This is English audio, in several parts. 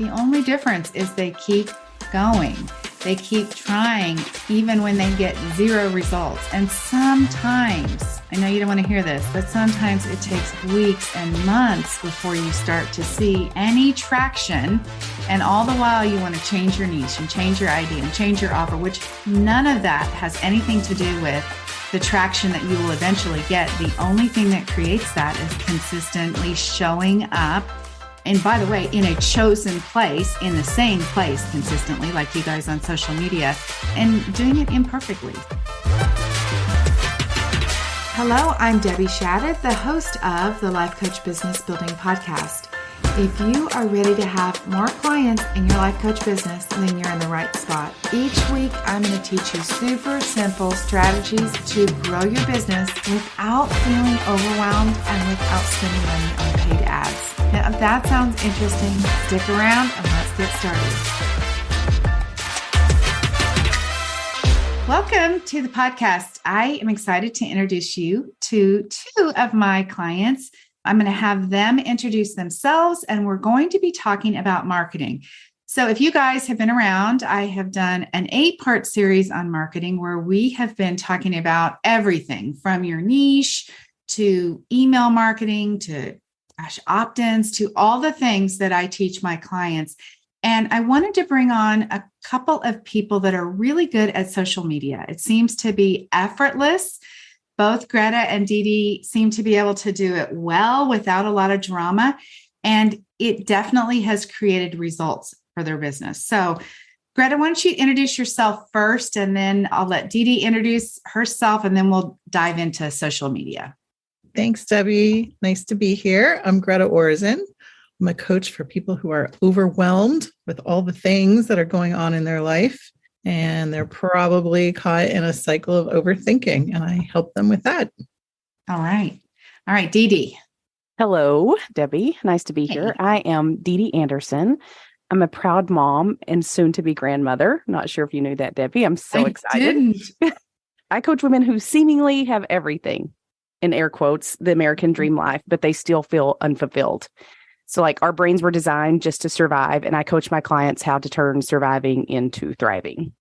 The only difference is they keep going. They keep trying even when they get zero results. And sometimes, I know you don't want to hear this, but sometimes it takes weeks and months before you start to see any traction. And all the while you want to change your niche and change your idea and change your offer, which none of that has anything to do with the traction that you will eventually get. The only thing that creates that is consistently showing up. And by the way, in a chosen place, in the same place consistently, like you guys on social media, and doing it imperfectly. Hello, I'm Debbie Shadid, the host of the Life Coach Business Building Podcast. If you are ready to have more clients in your life coach business, then you're in the right spot. Each week, I'm going to teach you super simple strategies to grow your business without feeling overwhelmed and without spending money on paid ads. Now, if that sounds interesting, stick around and let's get started. Welcome to the podcast. I am excited to introduce you to two of my clients. I'm going to have them introduce themselves, and we're going to be talking about marketing. So if you guys have been around, I have done an 8-part series on marketing where we have been talking about everything from your niche to email marketing to opt-ins to all the things that I teach my clients. And I wanted to bring on a couple of people that are really good at social media. It seems to be effortless. Both Gretta and DeDe seem to be able to do it well without a lot of drama. And it definitely has created results for their business. So Gretta, why don't you introduce yourself first, and then I'll let DeDe introduce herself, and then we'll dive into social media. Thanks, Debbie. Nice to be here. I'm Gretta Orazen. I'm a coach for people who are overwhelmed with all the things that are going on in their life. And they're probably caught in a cycle of overthinking, and I help them with that. All right. DeDe. Hello, Debbie. Nice to be here. I am DeDe Anderson. I'm a proud mom and soon to be grandmother. Not sure if you knew that, Debbie. I'm so excited. I coach women who seemingly have everything, in air quotes, the American dream life, but they still feel unfulfilled. So like our brains were designed just to survive. And I coach my clients how to turn surviving into thriving.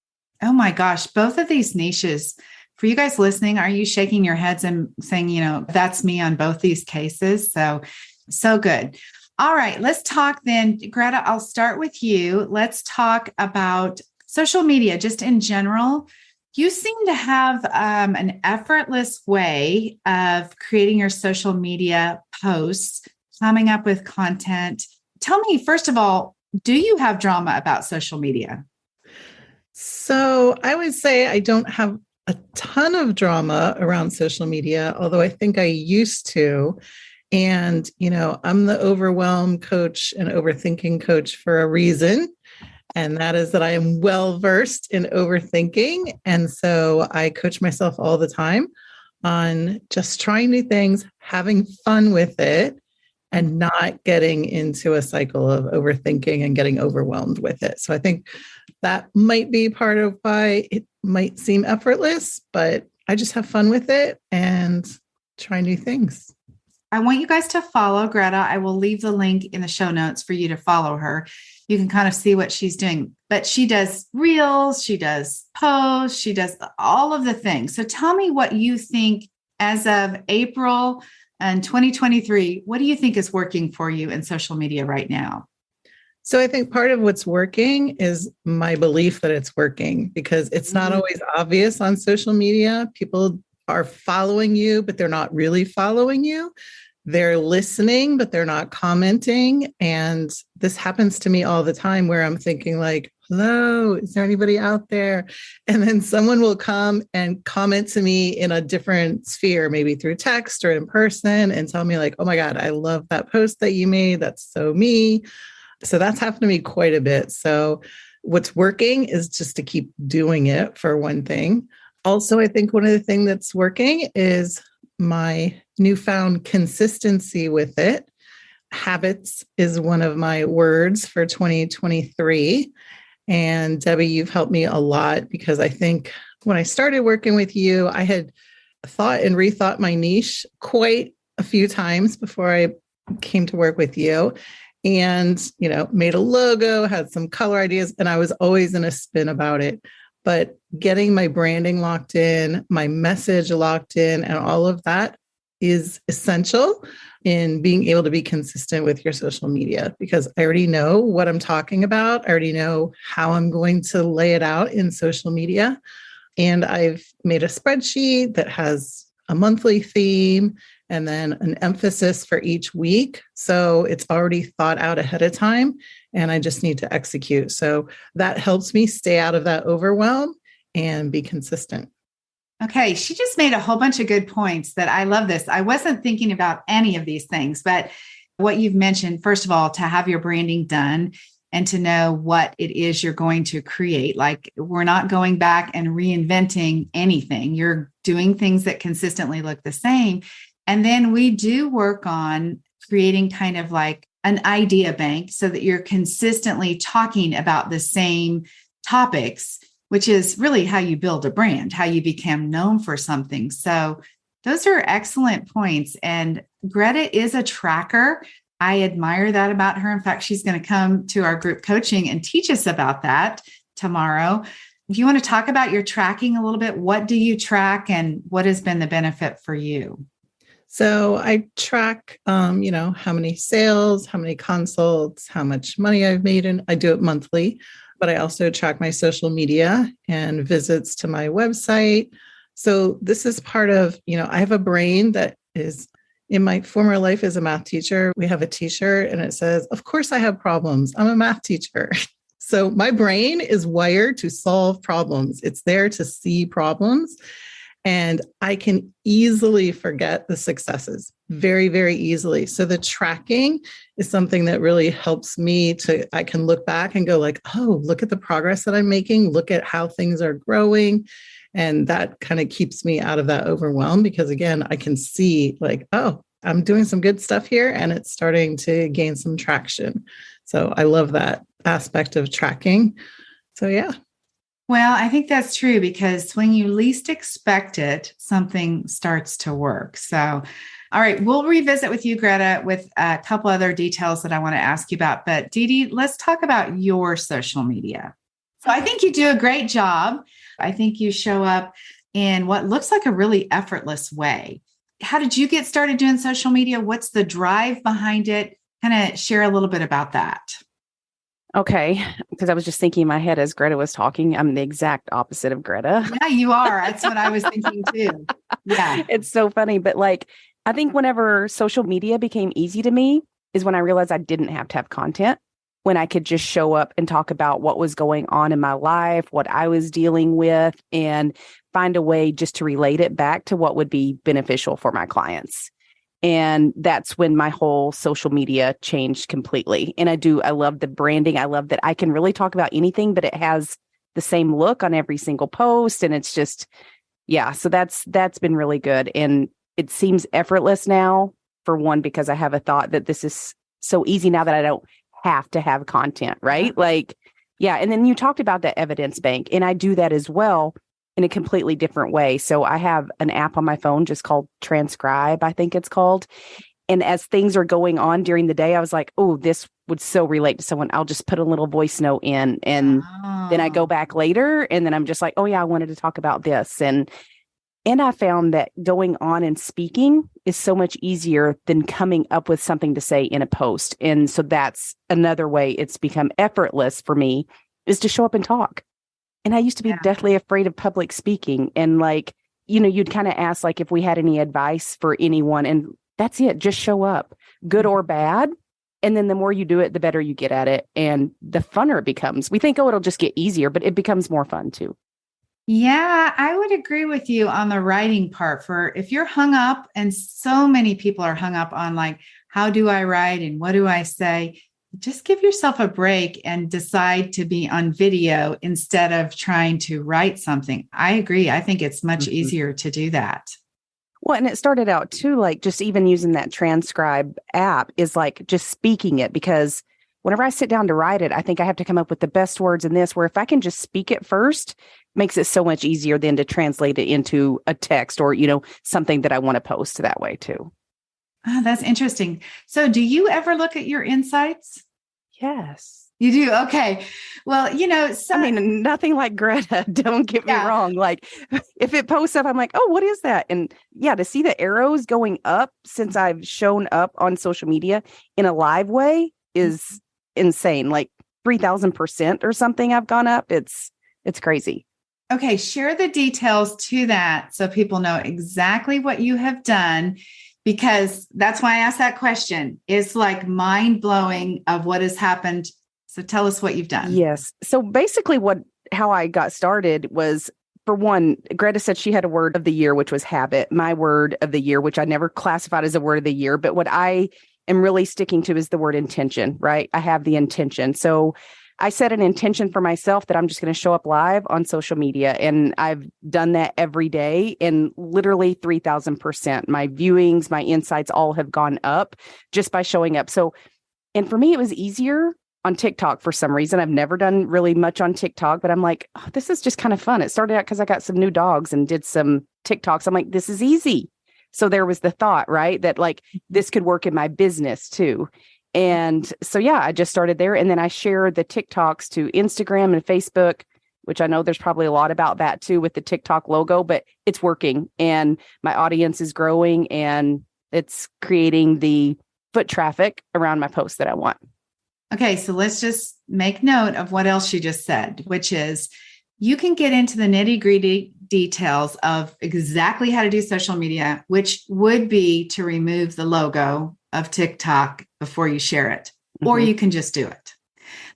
Oh my gosh. Both of these niches, for you guys listening, are you shaking your heads and saying, that's me on both these cases? So good. All right, let's talk then. Gretta, I'll start with you. Let's talk about social media just in general. You seem to have an effortless way of creating your social media posts, coming up with content. Tell me, first of all, do you have drama about social media? So I would say I don't have a ton of drama around social media, although I think I used to. And, I'm the overwhelmed coach and overthinking coach for a reason. And that is that I am well-versed in overthinking. And so I coach myself all the time on just trying new things, having fun with it, and not getting into a cycle of overthinking and getting overwhelmed with it. So I think that might be part of why it might seem effortless, but I just have fun with it and try new things. I want you guys to follow Gretta. I will leave the link in the show notes for you to follow her. You can kind of see what she's doing, but she does reels, she does posts, she does all of the things. So tell me what you think as of April and 2023, what do you think is working for you in social media right now? So I think part of what's working is my belief that it's working, because it's not always obvious on social media. People are following you, but they're not really following you. They're listening, but they're not commenting. And this happens to me all the time where I'm thinking like, hello, is there anybody out there? And then someone will come and comment to me in a different sphere, maybe through text or in person, and tell me like, oh my God, I love that post that you made. That's so me. So that's happened to me quite a bit. So what's working is just to keep doing it, for one thing. Also, I think one of the things that's working is my newfound consistency with it. Habits is one of my words for 2023. And Debbie, you've helped me a lot, because I think when I started working with you, I had thought and rethought my niche quite a few times before I came to work with you. and, made a logo, had some color ideas, and I was always in a spin about it. But getting my branding locked in, my message locked in, and all of that is essential in being able to be consistent with your social media, because I already know what I'm talking about. I already know how I'm going to lay it out in social media. And I've made a spreadsheet that has a monthly theme and then an emphasis for each week. So it's already thought out ahead of time, and I just need to execute. So that helps me stay out of that overwhelm and be consistent. Okay, she just made a whole bunch of good points that I love this. I wasn't thinking about any of these things, but what you've mentioned, first of all, to have your branding done and to know what it is you're going to create. Like, we're not going back and reinventing anything. You're doing things that consistently look the same. And then we do work on creating kind of like an idea bank so that you're consistently talking about the same topics, which is really how you build a brand, how you become known for something. So those are excellent points. And Gretta is a tracker. I admire that about her. In fact, she's going to come to our group coaching and teach us about that tomorrow. If you want to talk about your tracking a little bit, what do you track and what has been the benefit for you? So I track, how many sales, how many consults, how much money I've made, and I do it monthly. But I also track my social media and visits to my website. So this is part of, I have a brain that is, in my former life as a math teacher, we have a t-shirt and it says, "Of course I have problems. I'm a math teacher." So my brain is wired to solve problems. It's there to see problems. And I can easily forget the successes, very, very easily. So the tracking is something that really helps me I can look back and go like, oh, look at the progress that I'm making. Look at how things are growing. And that kind of keeps me out of that overwhelm, because again, I can see like, oh, I'm doing some good stuff here and it's starting to gain some traction. So I love that aspect of tracking. So yeah. Well, I think that's true, because when you least expect it, something starts to work. So, all right, we'll revisit with you, Gretta, with a couple other details that I want to ask you about. But DeDe, let's talk about your social media. So I think you do a great job. I think you show up in what looks like a really effortless way. How did you get started doing social media? What's the drive behind it? Kind of share a little bit about that. Okay, because I was just thinking in my head as Gretta was talking, I'm the exact opposite of Gretta. Yeah, you are. That's what I was thinking too. Yeah. It's so funny. But I think whenever social media became easy to me is when I realized I didn't have to have content, when I could just show up and talk about what was going on in my life, what I was dealing with, and find a way just to relate it back to what would be beneficial for my clients. And that's when my whole social media changed completely. And I love the branding. I love that I can really talk about anything, but it has the same look on every single post. And it's just, yeah. So that's been really good. And it seems effortless now, for one, because I have a thought that this is so easy now that I don't have to have content, right? Yeah. And then you talked about the evidence bank, and I do that as well, in a completely different way. So I have an app on my phone just called Transcribe, I think it's called. And as things are going on during the day, I was like, oh, this would so relate to someone. I'll just put a little voice note in, and then I go back later, and then I'm just like, oh yeah, I wanted to talk about this. And I found that going on and speaking is so much easier than coming up with something to say in a post. And so that's another way it's become effortless for me, is to show up and talk. And I used to be deathly afraid of public speaking. And you'd kind of ask if we had any advice for anyone. And that's it. Just show up, good or bad. And then the more you do it, the better you get at it. And the funner it becomes. We think, oh, it'll just get easier, but it becomes more fun too. Yeah, I would agree with you on the writing part. For if you're hung up, and so many people are hung up on how do I write and what do I say? Just give yourself a break and decide to be on video instead of trying to write something. I agree. I think it's much easier to do that. Well, and it started out too, just even using that Transcribe app is just speaking it, because whenever I sit down to write it, I think I have to come up with the best words in this, where if I can just speak it first, makes it so much easier than to translate it into a text or, something that I want to post that way too. Oh, that's interesting. So do you ever look at your insights? Yes. You do? Okay. Well, I mean, nothing like Greta, don't get me wrong. Like if it posts up, I'm like, oh, what is that? And yeah, to see the arrows going up since I've shown up on social media in a live way is insane. Like 3,000% or something I've gone up. It's crazy. Okay. Share the details to that so people know exactly what you have done, because that's why I asked that question. It's like mind blowing of what has happened. So tell us what you've done. Yes. So basically how I got started was, for one, Greta said she had a word of the year, which was habit. My word of the year, which I never classified as a word of the year, but what I am really sticking to is the word intention, right? I have the intention. So I set an intention for myself that I'm just going to show up live on social media. And I've done that every day, and literally 3,000%. My viewings, my insights all have gone up just by showing up. So, and for me, it was easier on TikTok for some reason. I've never done really much on TikTok, but I'm like, oh, this is just kind of fun. It started out because I got some new dogs and did some TikToks. I'm like, this is easy. So there was the thought, right, that like this could work in my business too. And so, yeah, I just started there. And then I shared the TikToks to Instagram and Facebook, which I know there's probably a lot about that too with the TikTok logo, but it's working and my audience is growing and it's creating the foot traffic around my posts that I want. Okay, so let's just make note of what else you just said, which is you can get into the nitty-gritty details of exactly how to do social media, which would be to remove the logo of TikTok before you share it, or you can just do it.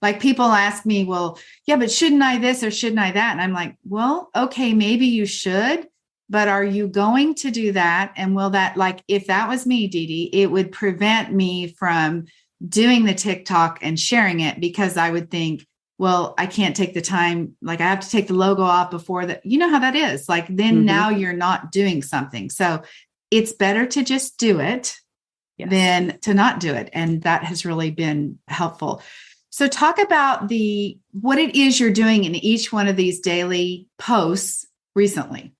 Like people ask me, well, yeah, but shouldn't I this or shouldn't I that? And I'm like, well, okay, maybe you should, but are you going to do that? And will that, like, if that was me, DeDe, it would prevent me from doing the TikTok and sharing it, because I would think, well, I can't take the time. Like I have to take the logo off before that. You know how that is. Like then now you're not doing something. So it's better to just do it than to not do it. And that has really been helpful. So talk about what it is you're doing in each one of these daily posts recently.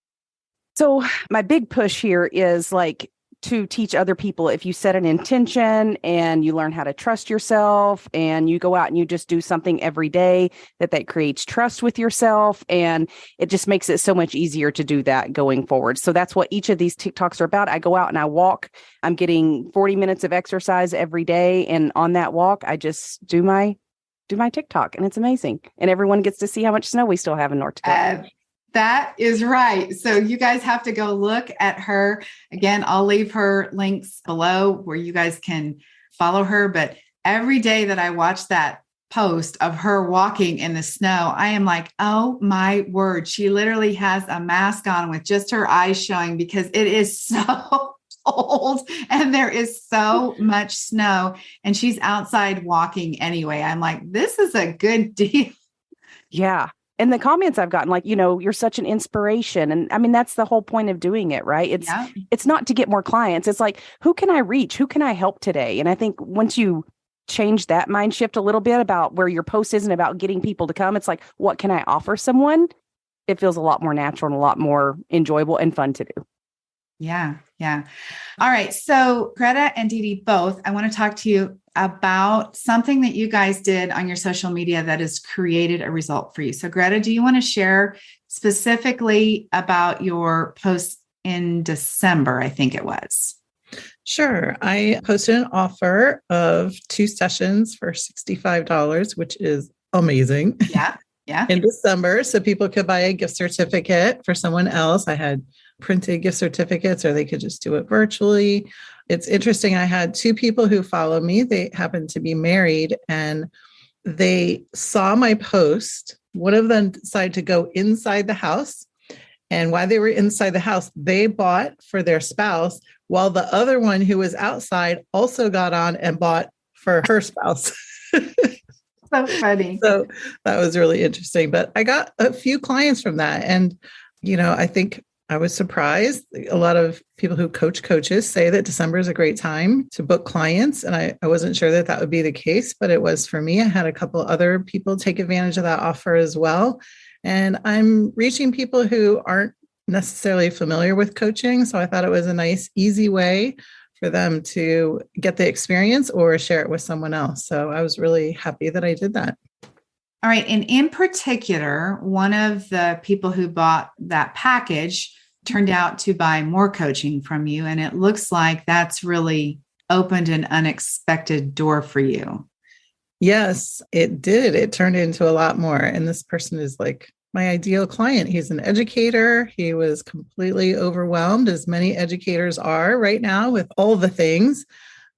So my big push here is like to teach other people, if you set an intention and you learn how to trust yourself and you go out and you just do something every day, that creates trust with yourself. And it just makes it so much easier to do that going forward. So that's what each of these TikToks are about. I go out and I walk. I'm getting 40 minutes of exercise every day. And on that walk, I just do my TikTok, and it's amazing. And everyone gets to see how much snow we still have in North Dakota. That is right. So you guys have to go look at her. Again, I'll leave her links below where you guys can follow her. But every day that I watch that post of her walking in the snow, I am like, oh my word. She literally has a mask on with just her eyes showing, because it is so cold and there is so much snow, and she's outside walking anyway. I'm like, this is a good deal. Yeah. And the comments I've gotten, like, you're such an inspiration. And I mean, that's the whole point of doing it, right? It's not to get more clients. It's like, who can I reach? Who can I help today? And I think once you change that mind shift a little bit about where your post isn't about getting people to come, it's like, what can I offer someone? It feels a lot more natural and a lot more enjoyable and fun to do. Yeah. Yeah. All right. So Greta and DeDe both, I want to talk to you about something that you guys did on your social media that has created a result for you. So Greta, do you want to share specifically about your post in December? I think it was. Sure. I posted an offer of 2 sessions for $65, which is amazing. Yeah. Yeah. In December, so people could buy a gift certificate for someone else. I had printed gift certificates, or they could just do it virtually. It's interesting. I had 2 people who follow me. They happen to be married, and they saw my post. One of them decided to go inside the house. And while they were inside the house, they bought for their spouse, while the other one who was outside also got on and bought for her spouse. So funny. So that was really interesting. But I got a few clients from that. And, I think I was surprised. A lot of people who coaches say that December is a great time to book clients. And I wasn't sure that would be the case, but it was for me. I had a couple other people take advantage of that offer as well. And I'm reaching people who aren't necessarily familiar with coaching. So I thought it was a nice, easy way for for them to get the experience or share it with someone else. So I was really happy that I did that. All right. And in particular, one of the people who bought that package turned out to buy more coaching from you. And it looks like that's really opened an unexpected door for you. Yes, it did. It turned into a lot more. And this person is like my ideal client. He's an educator. He was completely overwhelmed, as many educators are right now with all the things,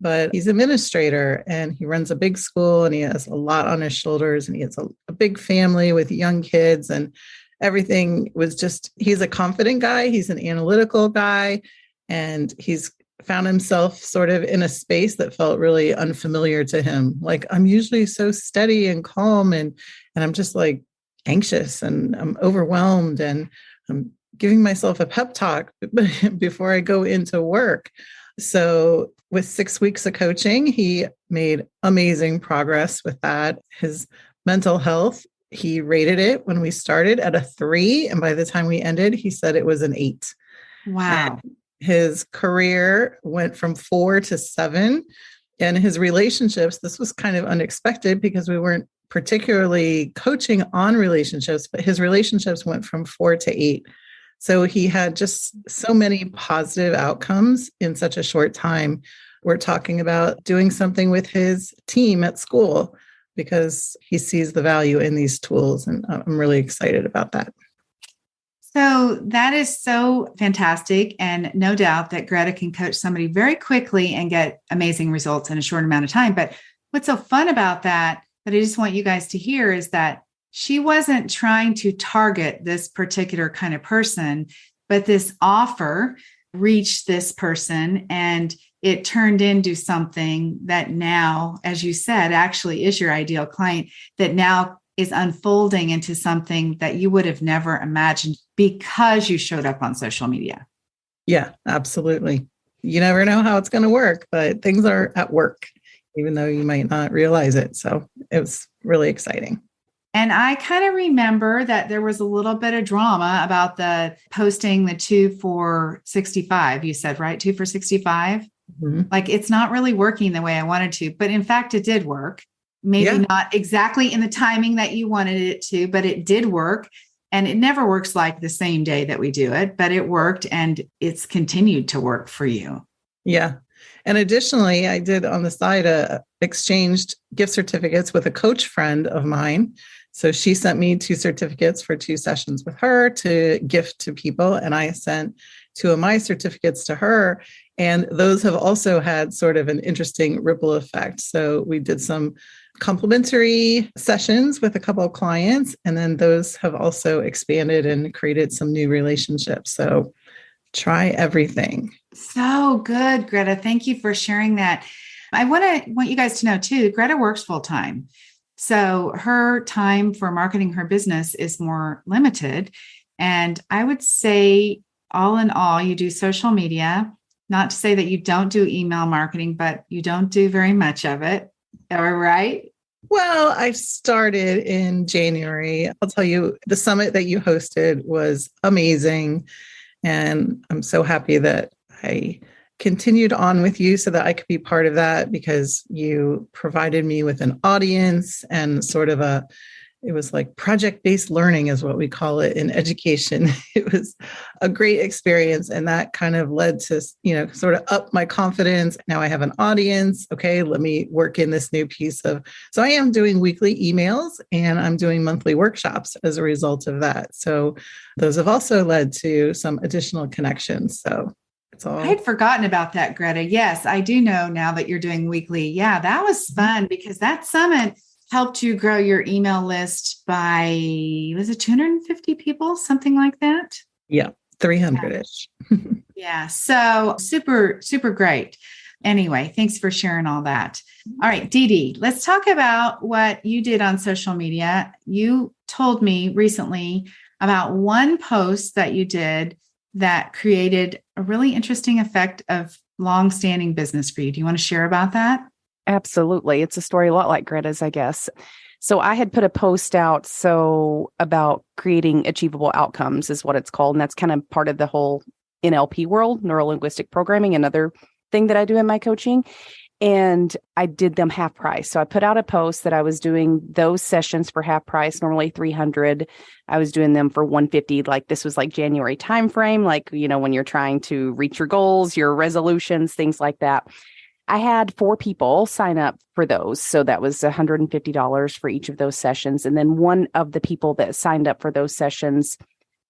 but he's an administrator and he runs a big school and he has a lot on his shoulders and he has a big family with young kids and everything was just, he's a confident guy. He's an analytical guy and he's found himself sort of in a space that felt really unfamiliar to him. Like, I'm usually so steady and calm and I'm just like anxious and I'm overwhelmed and I'm giving myself a pep talk before I go into work. So with 6 weeks of coaching, he made amazing progress with that. His mental health, he rated it when we started at a 3. And by the time we ended, he said it was an 8. Wow. And his career went from 4 to 7. And his relationships, this was kind of unexpected because we weren't particularly coaching on relationships, but his relationships went from 4 to 8. So he had just so many positive outcomes in such a short time. We're talking about doing something with his team at school because he sees the value in these tools. And I'm really excited about that. So that is so fantastic. And no doubt that Greta can coach somebody very quickly and get amazing results in a short amount of time. But what's so fun about that I just want you guys to hear is that she wasn't trying to target this particular kind of person, but this offer reached this person and it turned into something that now, as you said, actually is your ideal client that now is unfolding into something that you would have never imagined because you showed up on social media. Yeah, absolutely. You never know how it's going to work, but things are at work, even though you might not realize it. So it was really exciting. And I kind of remember that there was a little bit of drama about the posting the 2 for 65. You said, right? 2 for 65. Mm-hmm. Like it's not really working the way I wanted to, but in fact, it did work. Maybe not exactly in the timing that you wanted it to, but it did work. And it never works like the same day that we do it, but it worked and it's continued to work for you. Yeah. And additionally, I did on the side, exchanged gift certificates with a coach friend of mine. So she sent me 2 certificates for 2 sessions with her to gift to people. And I sent 2 of my certificates to her. And those have also had sort of an interesting ripple effect. So we did some complimentary sessions with a couple of clients, and then those have also expanded and created some new relationships. So try everything. So good, Greta. Thank you for sharing that. I want you guys to know too, Greta works full time. So her time for marketing her business is more limited. And I would say all in all, you do social media, not to say that you don't do email marketing, but you don't do very much of it. All right. Well, I started in January. I'll tell you, the summit that you hosted was amazing. And I'm so happy that I continued on with you so that I could be part of that because you provided me with an audience and sort of it was like project-based learning is what we call it in education. It was a great experience. And that kind of led to, sort of up my confidence. Now I have an audience. Okay, let me work in this new piece so I am doing weekly emails and I'm doing monthly workshops as a result of that. So those have also led to some additional connections. So it's all. I had forgotten about that, Greta. Yes, I do know now that you're doing weekly. Yeah, that was fun because that summit helped you grow your email list by, was it 250 people, something like that? Yeah, 300-ish. Yeah, so super, super great. Anyway, thanks for sharing all that. All right, DeDe, let's talk about what you did on social media. You told me recently about one post that you did that created a really interesting effect of long-standing business for you. Do you want to share about that? Absolutely. It's a story a lot like Greta's, I guess. So I had put a post out about creating achievable outcomes is what it's called. And that's kind of part of the whole NLP world, neuro-linguistic programming, and other thing that I do in my coaching. And I did them half price. So I put out a post that I was doing those sessions for half price, normally $300. I was doing them for $150. Like this was like January timeframe, like, when you're trying to reach your goals, your resolutions, things like that. I had 4 people sign up for those. So that was $150 for each of those sessions. And then one of the people that signed up for those sessions,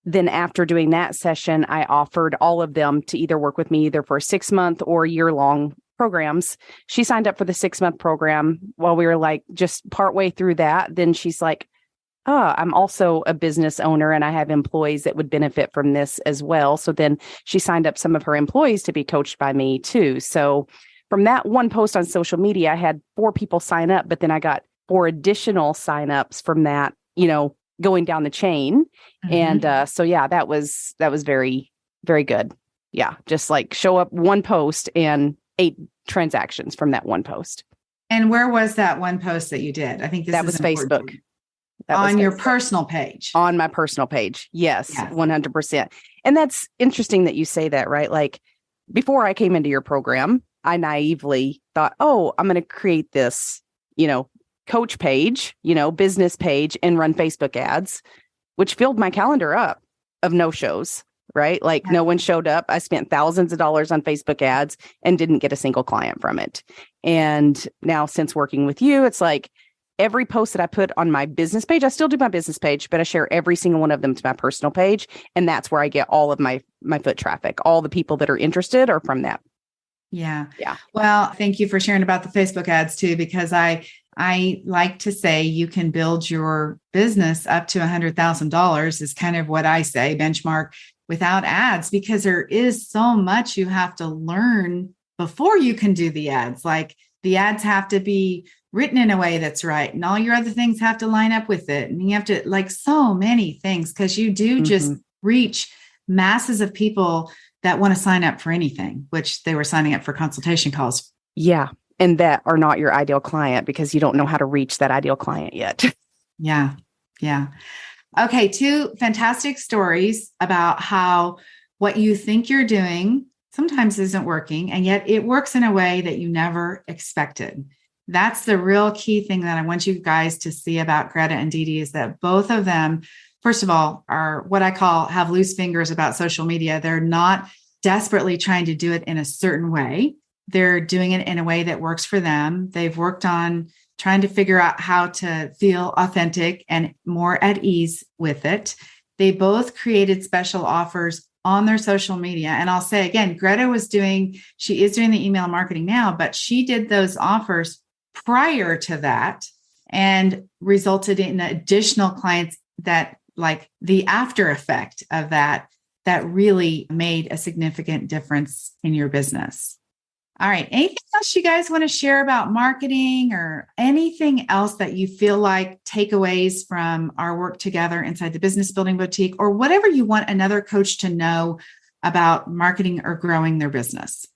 then after doing that session, I offered all of them to either work with me either for a 6-month or year-long programs. She signed up for the 6-month program while we were like just partway through that. Then she's like, oh, I'm also a business owner and I have employees that would benefit from this as well. So then she signed up some of her employees to be coached by me too. So from that one post on social media, I had 4 people sign up, but then I got 4 additional signups from that, going down the chain. And so, yeah, that was very, very good. Yeah. Just like show up one post and 8 transactions from that one post. And where was that one post that you did? I think that was Facebook. On your personal page. On my personal page. Yes, 100%. And that's interesting that you say that, right? Like before I came into your program, I naively thought, oh, I'm going to create this, coach page, business page and run Facebook ads, which filled my calendar up of no shows. Right? Like no one showed up. I spent thousands of dollars on Facebook ads and didn't get a single client from it. And now since working with you, it's like every post that I put on my business page, I still do my business page, but I share every single one of them to my personal page. And that's where I get all of my foot traffic. All the people that are interested are from that. Yeah. Yeah. Well, thank you for sharing about the Facebook ads too, because I like to say you can build your business up to $100,000 is kind of what I say, benchmark, without ads, because there is so much you have to learn before you can do the ads. Like the ads have to be written in a way that's right. And all your other things have to line up with it. And you have to like so many things because you do just reach masses of people that want to sign up for anything, which they were signing up for consultation calls. Yeah. And that are not your ideal client because you don't know how to reach that ideal client yet. Yeah. Yeah. Okay. 2 fantastic stories about how what you think you're doing sometimes isn't working, and yet it works in a way that you never expected. That's the real key thing that I want you guys to see about Gretta and DeDe is that both of them, first of all, are what I call have loose fingers about social media. They're not desperately trying to do it in a certain way. They're doing it in a way that works for them. They've worked on trying to figure out how to feel authentic and more at ease with it. They both created special offers on their social media. And I'll say again, Gretta she is doing the email marketing now, but she did those offers prior to that and resulted in additional clients that like the after effect of that really made a significant difference in your business. All right. Anything else you guys want to share about marketing or anything else that you feel like takeaways from our work together inside the Business Building Boutique or whatever you want another coach to know about marketing or growing their business?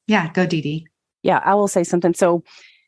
Yeah, go DeDe. Yeah, I will say something. So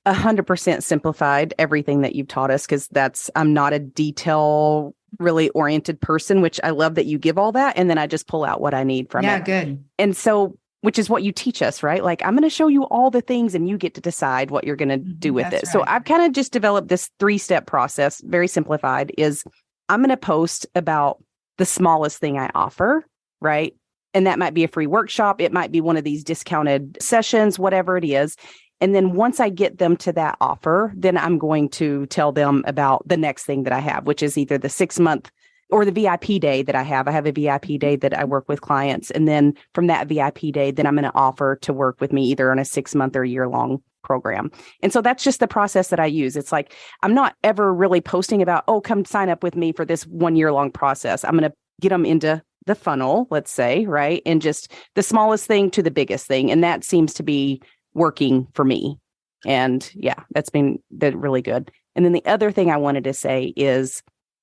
100% simplified everything that you've taught us because I'm not a detail really oriented person, which I love that you give all that. And then I just pull out what I need from it. Yeah, good. And so which is what you teach us, right? Like, I'm going to show you all the things and you get to decide what you're going to do with it. Right. So I've kind of just developed this 3-step process, very simplified, is I'm going to post about the smallest thing I offer, right? And that might be a free workshop. It might be one of these discounted sessions, whatever it is. And then once I get them to that offer, then I'm going to tell them about the next thing that I have, which is either the 6-month or the VIP day that I have. I have a VIP day that I work with clients. And then from that VIP day, then I'm going to offer to work with me either on a 6-month or year-long program. And so that's just the process that I use. It's like, I'm not ever really posting about, oh, come sign up with me for this 1-year-long process. I'm going to get them into the funnel, let's say, right? And just the smallest thing to the biggest thing. And that seems to be working for me. And yeah, that's been really good. And then the other thing I wanted to say is,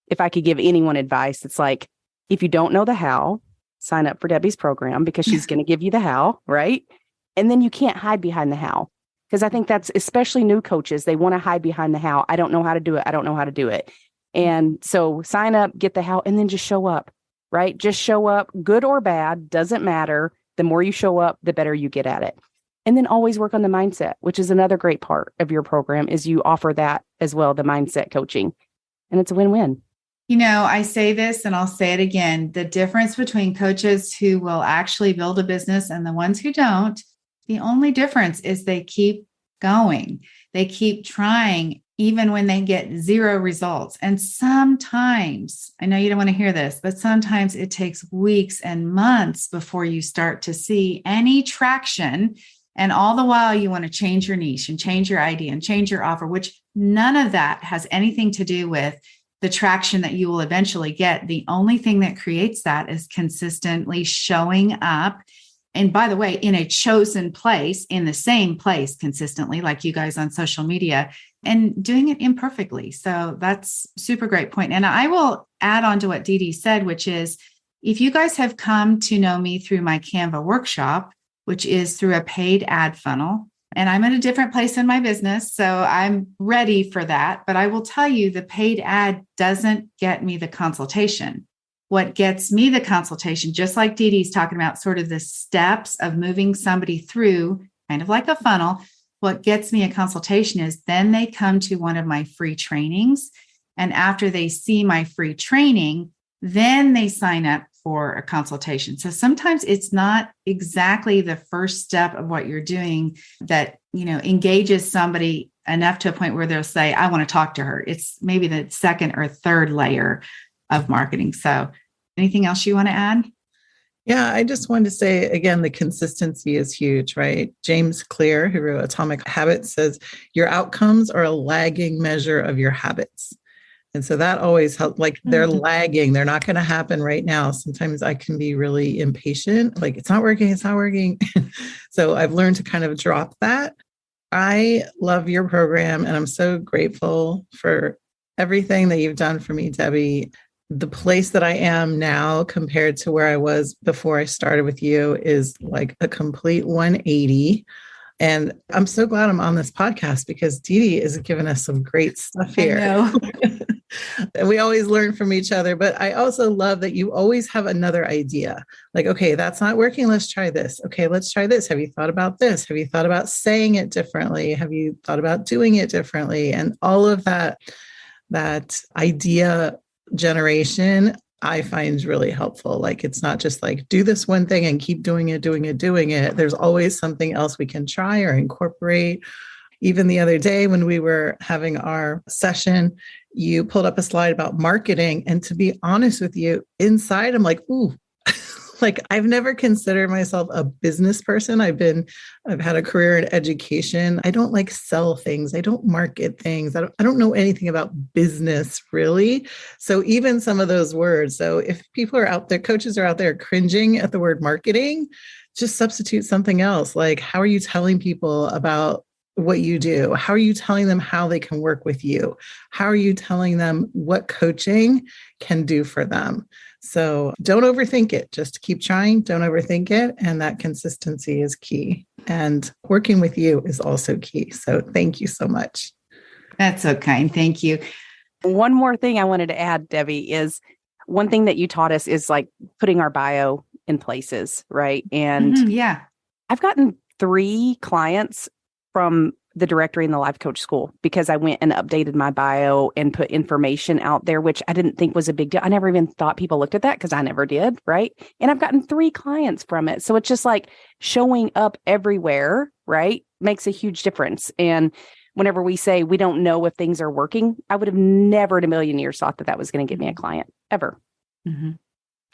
if I could give anyone advice, it's like, if you don't know the how, sign up for Debbie's program because she's going to give you the how, right? And then you can't hide behind the how. Because I think that's especially new coaches. They want to hide behind the how. I don't know how to do it. I don't know how to do it. And so sign up, get the how, and then just show up, right? Just show up, good or bad, doesn't matter. The more you show up, the better you get at it. And then always work on the mindset, which is another great part of your program, is you offer that as well, the mindset coaching. And it's a win-win. I say this and I'll say it again. The difference between coaches who will actually build a business and the ones who don't, the only difference is they keep going. They keep trying even when they get zero results. And sometimes, I know you don't want to hear this, but sometimes it takes weeks and months before you start to see any traction. And all the while you want to change your niche and change your idea and change your offer, which none of that has anything to do with the traction that you will eventually get. The only thing that creates that is consistently showing up. And by the way, in a chosen place, in the same place consistently, like you guys on social media, and doing it imperfectly. So that's super great point. And I will add on to what DeDe said, which is if you guys have come to know me through my Canva workshop, which is through a paid ad funnel, and I'm in a different place in my business, so I'm ready for that. But I will tell you, the paid ad doesn't get me the consultation. What gets me the consultation, just like DeDe's talking about, sort of the steps of moving somebody through, kind of like a funnel, what gets me a consultation is then they come to one of my free trainings. And after they see my free training, then they sign up for a consultation. So sometimes it's not exactly the first step of what you're doing that, engages somebody enough to a point where they'll say, I want to talk to her. It's maybe the second or third layer of marketing. So anything else you want to add? Yeah, I just wanted to say, again, the consistency is huge, right? James Clear, who wrote Atomic Habits, says your outcomes are a lagging measure of your habits. And so that always helps, like they're lagging. They're not going to happen right now. Sometimes I can be really impatient, like it's not working. So I've learned to kind of drop that. I love your program and I'm so grateful for everything that you've done for me, Debbie. The place that I am now compared to where I was before I started with you is like a complete 180. And I'm so glad I'm on this podcast because DeDe is giving us some great stuff here. I know. And we always learn from each other. But I also love that you always have another idea. Like, okay, that's not working. Let's try this. Okay, let's try this. Have you thought about this? Have you thought about saying it differently? Have you thought about doing it differently? And all of that idea generation, I find really helpful. Like, it's not just like, do this one thing and keep doing it. There's always something else we can try or incorporate. Even the other day when we were having our session, you pulled up a slide about marketing. And to be honest with you, inside, I'm like, ooh, like I've never considered myself a business person. I've had a career in education. I don't like sell things. I don't market things. I don't know anything about business really. So even some of those words. So if people are out there, coaches are out there cringing at the word marketing, just substitute something else. Like, how are you telling people about what you do? How are you telling them how they can work with you? How are you telling them what coaching can do for them? So don't overthink it. Just keep trying. Don't overthink it. And that consistency is key. And working with you is also key. So thank you so much. That's so kind. Thank you. One more thing I wanted to add, Debbie, is one thing that you taught us is like putting our bio in places, right? And yeah, I've gotten 3 clients from the directory in the life coach school because I went and updated my bio and put information out there, which I didn't think was a big deal. I never even thought people looked at that because I never did. Right. And I've gotten 3 clients from it. So it's just like showing up everywhere, right, makes a huge difference. And whenever we say we don't know if things are working, I would have never in a million years thought that was going to get me a client ever. Mm-hmm.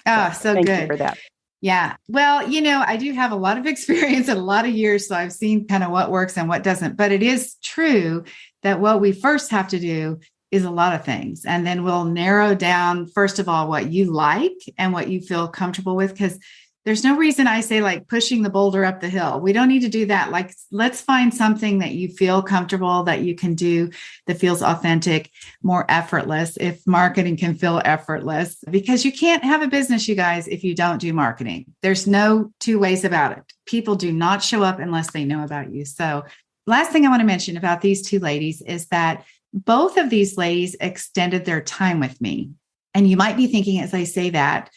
Oh, so thank good you for that. Yeah. Well, I do have a lot of experience and a lot of years, so I've seen kind of what works and what doesn't. But it is true that what we first have to do is a lot of things. And then we'll narrow down, first of all, what you like and what you feel comfortable with, because there's no reason I say like pushing the boulder up the hill. We don't need to do that. Like, let's find something that you feel comfortable, that you can do, that feels authentic, more effortless, if marketing can feel effortless, because you can't have a business, you guys, if you don't do marketing. There's no 2 ways about it. People do not show up unless they know about you. So last thing I want to mention about these 2 ladies is that both of these ladies extended their time with me. And you might be thinking, as I say that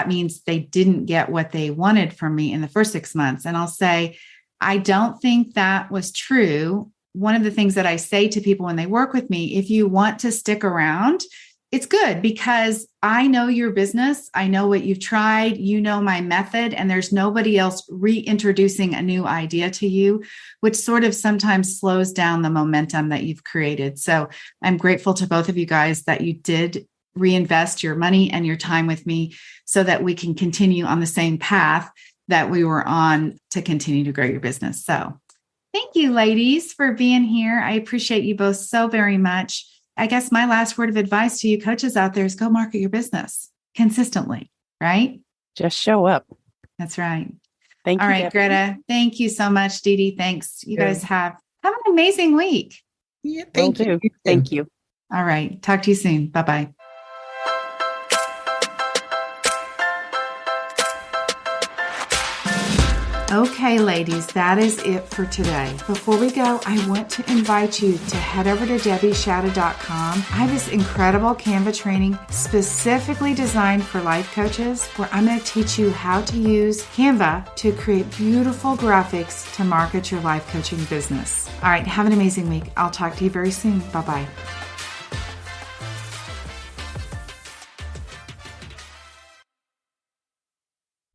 means they didn't get what they wanted from me in the first 6 months. And I'll say, I don't think that was true. One of the things that I say to people when they work with me, if you want to stick around, it's good because I know your business. I know what you've tried. You know my method, and there's nobody else reintroducing a new idea to you, which sort of sometimes slows down the momentum that you've created. So I'm grateful to both of you guys that you did reinvest your money and your time with me so that we can continue on the same path that we were on to continue to grow your business. So thank you, ladies, for being here. I appreciate you both so very much. I guess my last word of advice to you coaches out there is go market your business consistently, right? Just show up. That's right. Thank you. All right, Greta. Thank you so much, DeDe. Thanks. You guys have an amazing week. Yeah, thank you. Thank you. All right. Talk to you soon. Bye-bye. Okay, ladies, that is it for today. Before we go, I want to invite you to head over to DebbieShadid.com. I have this incredible Canva training specifically designed for life coaches where I'm going to teach you how to use Canva to create beautiful graphics to market your life coaching business. All right, have an amazing week. I'll talk to you very soon. Bye-bye.